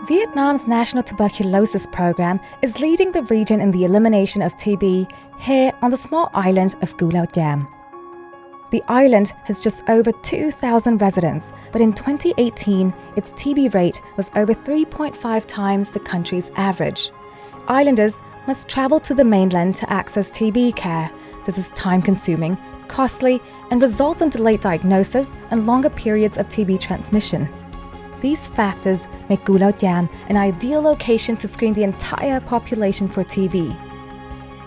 Vietnam's National Tuberculosis Program is leading the region in the elimination of TB here on the small island of Cù Lao Cham. The island has just over 2,000 residents, but in 2018, its TB rate was over 3.5 times the country's average. Islanders must travel to the mainland to access TB care. This is time-consuming, costly, and results in delayed diagnosis and longer periods of TB transmission. These factors make Cù Lao Cham an ideal location to screen the entire population for TB.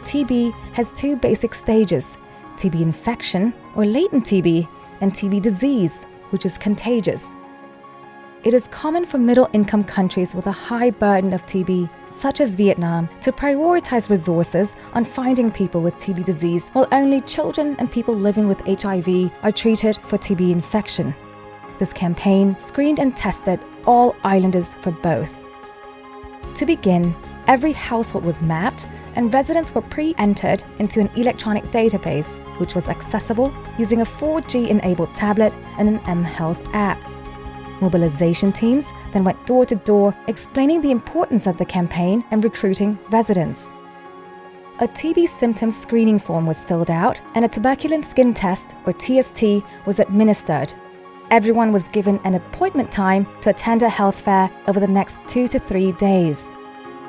TB has two basic stages: TB infection, or latent TB, and TB disease, which is contagious. It is common for middle-income countries with a high burden of TB, such as Vietnam, to prioritize resources on finding people with TB disease, while only children and people living with HIV are treated for TB infection. This campaign screened and tested all islanders for both. To begin, every household was mapped and residents were pre-entered into an electronic database, which was accessible using a 4G-enabled tablet and an mHealth app. Mobilization teams then went door to door explaining the importance of the campaign and recruiting residents. A TB symptom screening form was filled out and a tuberculin skin test, or TST, was administered. Everyone was given an appointment time to attend a health fair over the next 2 to 3 days.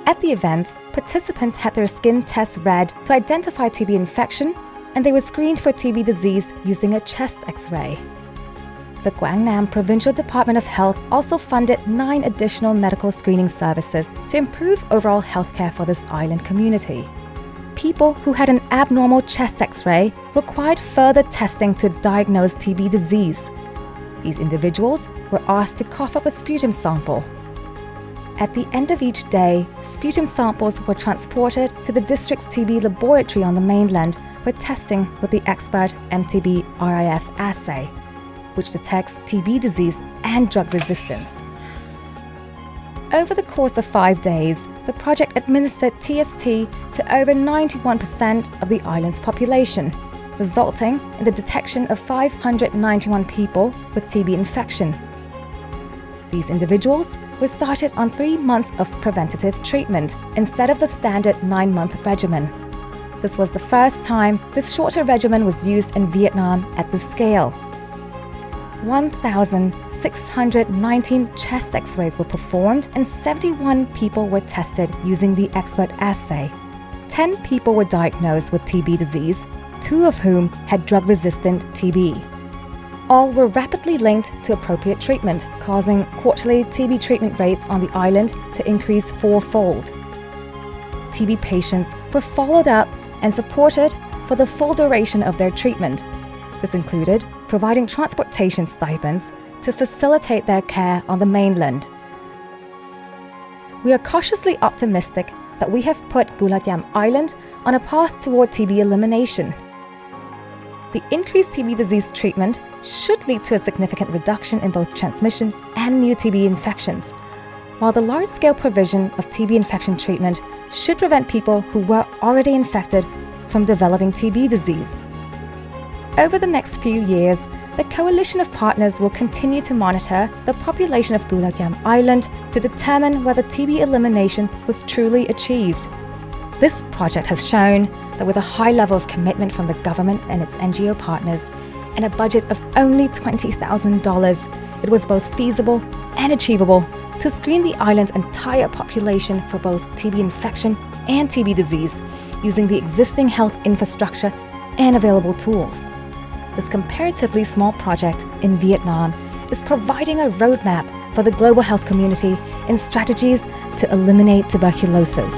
At the events, participants had their skin tests read to identify TB infection, and they were screened for TB disease using a chest X-ray. The Quảng Nam Provincial Department of Health also funded 9 additional medical screening services to improve overall healthcare for this island community. People who had an abnormal chest X-ray required further testing to diagnose TB disease. These individuals were asked to cough up a sputum sample. At the end of each day, sputum samples were transported to the district's TB laboratory on the mainland for testing with the expert MTB-RIF assay, which detects TB disease and drug resistance. Over the course of 5 days, the project administered TST to over 91% of the island's population, resulting in the detection of 591 people with TB infection. These individuals were started on 3 months of preventative treatment instead of the standard 9-month regimen. This was the first time this shorter regimen was used in Vietnam at this scale. 1,619 chest X-rays were performed and 71 people were tested using the expert assay. 10 people were diagnosed with TB disease, 2 of whom had drug-resistant TB. All were rapidly linked to appropriate treatment, causing quarterly TB treatment rates on the island to increase 4-fold. TB patients were followed up and supported for the full duration of their treatment. This included providing transportation stipends to facilitate their care on the mainland. We are cautiously optimistic that we have put Cù Lao Cham Island on a path toward TB elimination. The increased TB disease treatment should lead to a significant reduction in both transmission and new TB infections, while the large-scale provision of TB infection treatment should prevent people who were already infected from developing TB disease. Over the next few years, the coalition of partners will continue to monitor the population of Cù Lao Cham Island to determine whether TB elimination was truly achieved. This project has shown that with a high level of commitment from the government and its NGO partners, and a budget of only $20,000, it was both feasible and achievable to screen the island's entire population for both TB infection and TB disease using the existing health infrastructure and available tools. This comparatively small project in Vietnam is providing a roadmap for the global health community in strategies to eliminate tuberculosis.